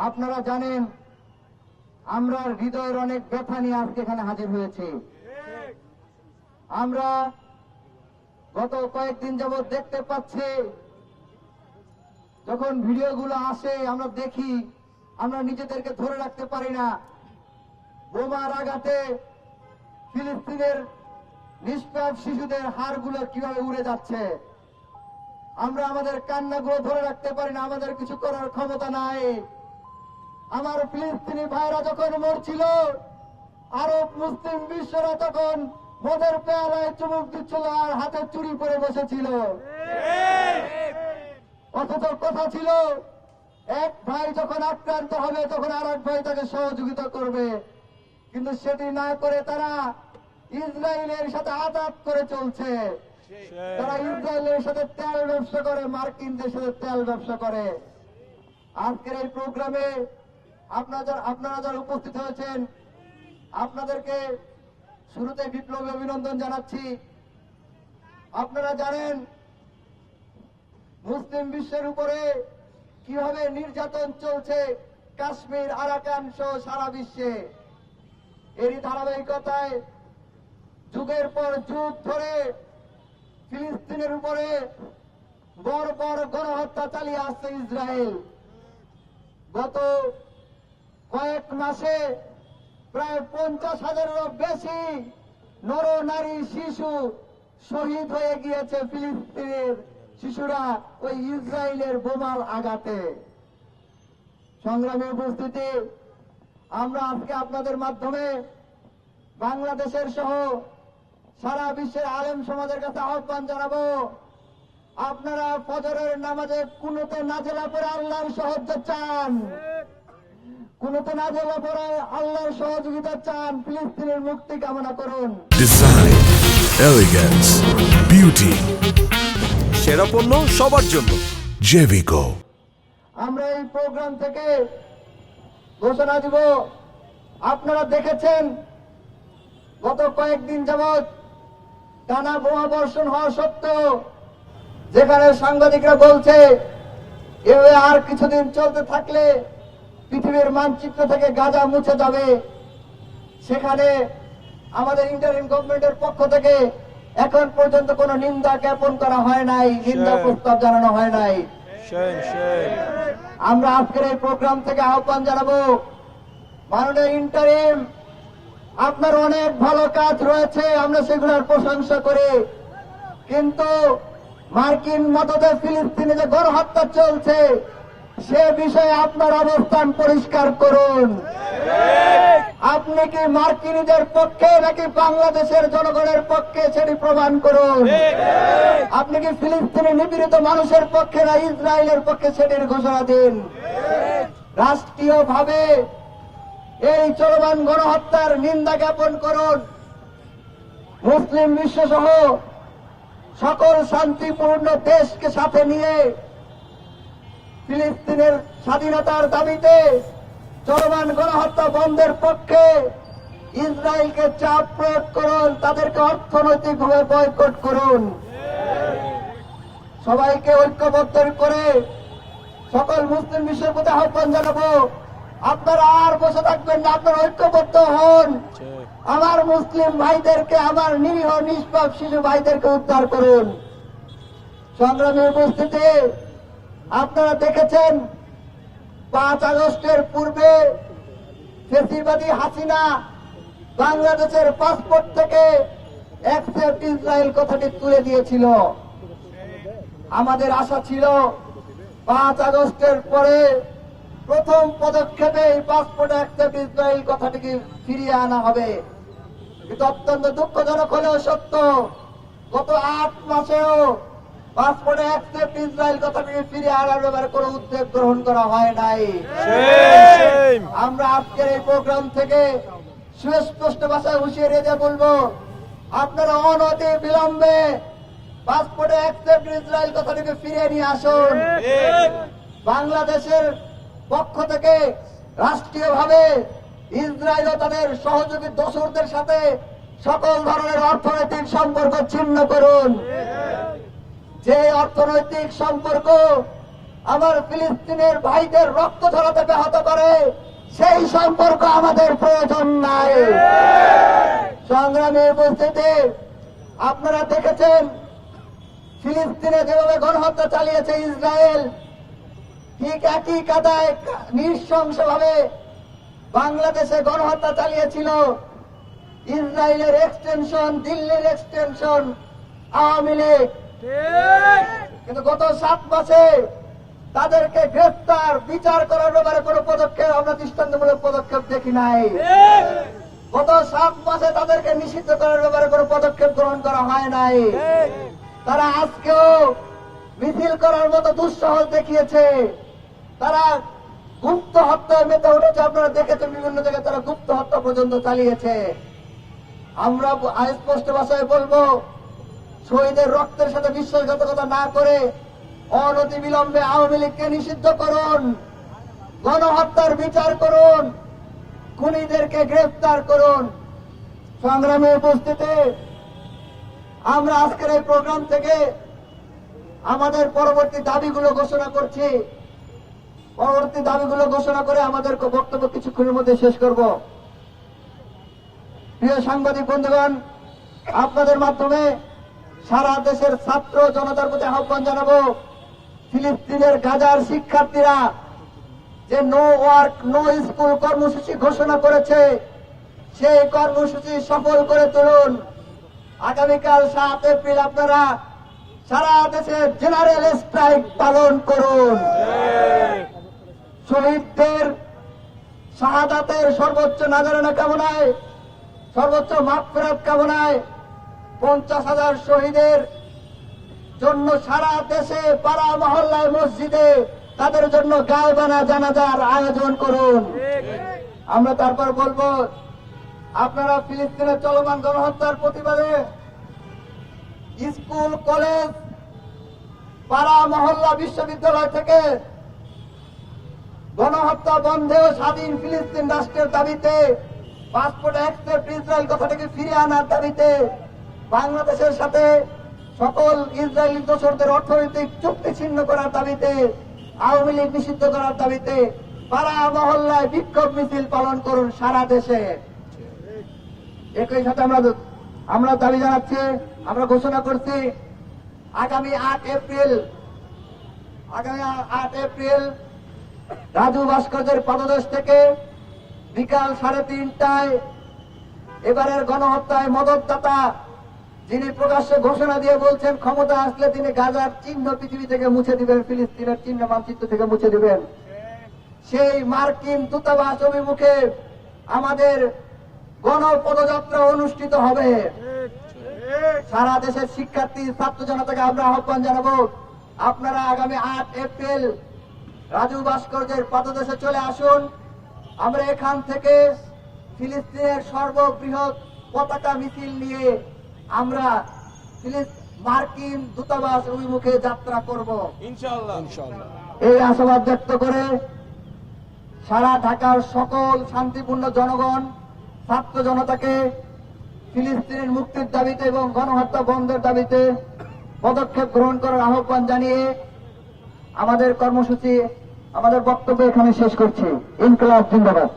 আপনারা জানেন আমরা হৃদয়ের অনেক ব্যথা নিয়ে আজকে এখানে হাজির হয়েছি। আমরা গত কয়েকদিন যাবৎ দেখতে পাচ্ছি, যখন ভিডিওগুলো আসে আমরা দেখি, আমরা নিজেদেরকে ধরে রাখতে পারি না। বোমার আঘাতে ফিলিস্তিনের নিষ্পাপ শিশুদের হাড়গুলো কিভাবে উড়ে যাচ্ছে, আমরা আমাদের কান্নাগুলো ধরে রাখতে পারি না। আমাদের কিছু করার ক্ষমতা নাই। আমার ফিলিস্তিনি ভাইরা যখন মরছিল, আরব মুসলিম বিশ্বরা তখন মদের পেয়ালায় চুমুক দিচ্ছিল আর হাতে চুরি পরে বসেছিল। অথচ কথা ছিল, এক ভাই যখন আক্রান্ত হবে তখন আর এক ভাই তাকে সহযোগিতা করবে। কিন্তু সেটি না করে তারা ইসরায়েলের সাথে আঘাত করে চলছে। তারা ইসরায়েলের সাথে তেল ব্যবসা করে, মার্কিনদের সাথে তেল ব্যবসা করে। আজকের এই প্রোগ্রামে আপনারা যারা উপস্থিত হয়েছেন, আপনাদেরকে শুরুতে বিপ্লবী অভিনন্দন জানাচ্ছি। আপনারা জানেন মুসলিম বিশ্বের উপরে কিভাবে নির্যাতন চলছে কাশ্মীর, আরাকান সহ সারা বিশ্বে। এরই ধারাবাহিকতায় যুগের পর যুগ ধরে ফিলিস্তিনের উপরে বর্বর গণহত্যা চালিয়ে আসছে ইসরায়েল। গত কয়েক মাসে প্রায় 50,000-এরও বেশি নর নারী শিশু শহীদ হয়ে গিয়েছে ফিলিস্তিনের শিশুরা ওই ইসরায়েলের বোমার আঘাতে। সংগ্রামী উপস্থিতি, আমরা আজকে আপনাদের মাধ্যমে বাংলাদেশের সহ সারা বিশ্বের আলেম সমাজের কাছে আহ্বান জানাবো, আপনারা ফজরের নামাজে কুনুতে নাজেলা পড়ে আল্লাহর সাহায্য চান, কুনুতে নাজেলা পড়ে আল্লাহর সহযোগিতা চান, ফিলিস্তিনের মুক্তি কামনা করুন। ডিজাইন, এলিগেন্স, বিউটি, সেরা পণ্য সবার জন্য জেভিকো। আমরা এই প্রোগ্রাম থেকে ঘোষণা দিব, আপনারা দেখেছেন গত কয়েকদিন যাবৎ টানা বোমা বর্ষণ হওয়া সত্ত্বেও যেখানে সাংবাদিকরা বলছে এভাবে আর কিছুদিন চলতে থাকলে পৃথিবীর মানচিত্র থেকে গাজা মুছে যাবে, সেখানে আমাদের ইন্টারিম গভর্নমেন্টের পক্ষ থেকে এখন পর্যন্ত কোনো নিন্দা জ্ঞাপন করা হয় নাই, নিন্দা প্রস্তাব জানানো হয় নাই। আমরা আজকের এই প্রোগ্রাম থেকে আহ্বান জানাবো, মাননীয় ইন্টারিম, আপনার অনেক ভালো কাজ রয়েছে, আমরা সেগুলোর প্রশংসা করি, কিন্তু মার্কিন মদদে ফিলিস্তিনে যে গণহত্যা চলছে সে বিষয়ে আপনার অবস্থান পরিষ্কার করুন। আপনি কি মার্কিনীদের পক্ষে নাকি বাংলাদেশের জনগণের পক্ষে সেটি প্রমাণ করুন। আপনি কি ফিলিস্তিনি নিপীড়িত মানুষের পক্ষে না ইসরায়েলের পক্ষে সেটির ঘোষণা দিন। রাষ্ট্রীয়ভাবে এই চলমান গণহত্যার নিন্দা জ্ঞাপন করুন। মুসলিম বিশ্ব সহ সকল শান্তিপূর্ণ দেশকে সাথে নিয়ে ফিলিস্তিনের স্বাধীনতার দাবিতে চলমান গণহত্যা বন্ধের পক্ষে ইসরায়েলকে চাপ প্রয়োগ করুন, তাদেরকে অর্থনৈতিকভাবে বয়কট করুন। সবাইকে ঐক্যবদ্ধ করে সকল মুসলিম বিশ্বের প্রতি আহ্বান জানাবো, আপনারা আর বসে থাকবেন না, আপনারা ঐক্যবদ্ধ হন। আমার মুসলিম ভাইদেরকে, আমার নিরীহ নিষ্পাপ শিশু ভাইদেরকে উদ্ধার করুন। সংগ্রামী উপস্থিতি, আপনারা দেখেছেন 5 আগস্টের পূর্বে ফ্যাসিবাদী হাসিনা বাংলাদেশের পাসপোর্ট থেকে অ্যাকসেপ্ট ইসরায়েল কথাটি তুলে দিয়েছিল। আমাদের আশা ছিল 5 আগস্টের পরে প্রথম পদক্ষেপে এই পাসপোর্ট অ্যাকসেপ্ট ইসরায়েল কথাটিকে ফিরিয়ে আনা হবে, কিন্তু অত্যন্ত দুঃখজনক হলেও সত্য, গত 8 মাসেও পাসপোর্টে অ্যাকসেপ্ট ইসরায়েল কথাটিকে ফিরিয়ে আনার ব্যাপারে কোনো উদ্যোগ গ্রহণ করা হয় নাই। আমরা আজকের এই প্রোগ্রাম থেকে সুস্পষ্ট ভাষায় হুঁশিয়ারি দিয়ে বলবো, আপনারা অনতি বিলম্বে পাসপোর্টে অ্যাকসেপ্ট ইসরায়েল কথাটিকে ফিরিয়ে নিয়ে আসুন। বাংলাদেশের পক্ষ থেকে রাষ্ট্রীয়ভাবে ইসরায়েল ও তাদের সহযোগী দোসরদের সাথে সকল ধরনের অর্থনৈতিক সম্পর্ক ছিন্ন করুন। যে অর্থনৈতিক সম্পর্ক আমার ফিলিস্তিনের ভাইদের রক্ত ঝরাতে ব্যাহত করে, সেই সম্পর্ক আমাদের প্রয়োজন নাই। সংগ্রামী উপস্থিতি, আপনারা দেখেছেন ফিলিস্তিনে যেভাবে গণহত্যা চালিয়েছে ইসরায়েল, ঠিক একই কাদায় নৃশংসভাবে বাংলাদেশে গণহত্যা চালিয়েছিল ইসরায়েলের এক্সটেনশন, দিল্লির এক্সটেনশন, আওয়ামী লীগ। কিন্তু গত 7 মাসে তাদেরকে গ্রেফতার, বিচার করার ব্যাপারে কোনো পদক্ষেপ, আমরা দৃষ্টান্তমূলক পদক্ষেপ দেখি নাই। গত 7 মাসে তাদেরকে নিষিদ্ধ করার ব্যাপারে কোনো পদক্ষেপ গ্রহণ করা হয় নাই। তারা আজকেও মিছিল করার মতো দুঃসাহস দেখিয়েছে। তারা গুপ্ত হত্যায় মেতে উঠেছে, আপনারা দেখেছেন বিভিন্ন জায়গায় তারা গুপ্ত হত্যা পর্যন্ত চালিয়েছে। আমরা স্পষ্ট ভাষায় বলবো, শহীদের রক্তের সাথে বিশ্বাসঘাতকতা না করে অনতি বিলম্বে আওয়ামী লীগকে নিষিদ্ধ করুন, গণহত্যার বিচার করুন, খুনিদেরকে গ্রেফতার করুন। সংগ্রামে উপস্থিতি, আমরা আজকের এই প্রোগ্রাম থেকে আমাদের পরবর্তী দাবিগুলো ঘোষণা করছি। পরবর্তী দাবিগুলো ঘোষণা করে আমাদের বক্তব্য কিছুক্ষণের মধ্যে শেষ করব। প্রিয় সাংবাদিক বন্ধুগণ, আপনাদের মাধ্যমে সারা দেশের ছাত্র জনতার প্রতি আহ্বান জানাবো, ফিলিস্তিনের গাজার শিক্ষার্থীরা যে নো ওয়ার্ক নো স্কুল কর্মসূচি ঘোষণা করেছে, সেই কর্মসূচি সফল করে তুলুন। আগামীকাল 7 এপ্রিল আপনারা সারা দেশে জেনারেল স্ট্রাইক পালন করুন। শহীদদের শাহাদাতের সর্বোচ্চ নাজারানা কামনায়, সর্বোচ্চ মাগফিরাত কামনায় 50,000 শহীদের জন্য সারা দেশে পাড়া মহল্লায় মসজিদে তাদের জন্য গায়বানা জানাজার আয়োজন করুন। আমরা তারপর বলবো, আপনারা ফিলিস্তিনের চলমান গণহত্যার প্রতিবাদে স্কুল, কলেজ, পাড়া মহল্লা, বিশ্ববিদ্যালয় থেকে গণহত্যা বন্ধে ও স্বাধীন ফিলিস্তিন রাষ্ট্রের দাবিতে, পাসপোর্ট অ্যাকসেপ্ট ইসরায়েল কথাটাকে ফিরিয়ে আনার দাবিতে, বাংলাদেশের সাথে সকল ইসরায়েলি দোসরদের অর্থনৈতিক চুক্তি ছিন্ন করার দাবিতে, আওয়ামী লীগ নিষিদ্ধ করার দাবিতে পাড়া মহল্লায় বিক্ষোভ মিছিল পালন করুন সারা দেশে। একই সাথে আমরা দাবি জানাচ্ছি, আমরা ঘোষণা করছি আগামী 8 এপ্রিল রাজু ভাস্কর্যের পাদদেশ থেকে বিকাল 3:30টায় এবারের গণহত্যায় মদতদাতা, যিনি প্রকাশ্যে ঘোষণা দিয়ে বলছেন ক্ষমতা আসলে তিনি গাজার চিহ্ন পৃথিবী থেকে মুছে দিবেন, ফিলিস্তিনের চিহ্ন মানচিত্র থেকে মুছে দিবেন, সেই মার্কিন দূতাবাস অভিমুখে আমাদের গণপদযাত্রা অনুষ্ঠিত হবে। সারা দেশের শিক্ষার্থী, ছাত্র জনতাকে আমরা আহ্বান জানাবো, আপনারা আগামী 8 এপ্রিল রাজু ভাস্কর্যের পাদদেশে চলে আসুন। আমরা এখান থেকে ফিলিস্তিনের সর্ববৃহৎ পতাকা মিছিল নিয়ে আমরা মার্কিন দূতাবাস অভিমুখে যাত্রা করব ইনশাআল্লাহ। এই আশাবাদ ব্যক্ত করে সারা ঢাকার সকল শান্তিপূর্ণ জনগণ, ছাত্র জনতাকে ফিলিস্তিনের মুক্তির দাবিতে এবং গণহত্যা বন্ধের দাবিতে পদক্ষেপ গ্রহণ করার আহ্বান জানিয়ে আমাদের কর্মসূচি, আমাদের বক্তব্য এখানে শেষ করছি। ইনকিলাব জিন্দাবাদ।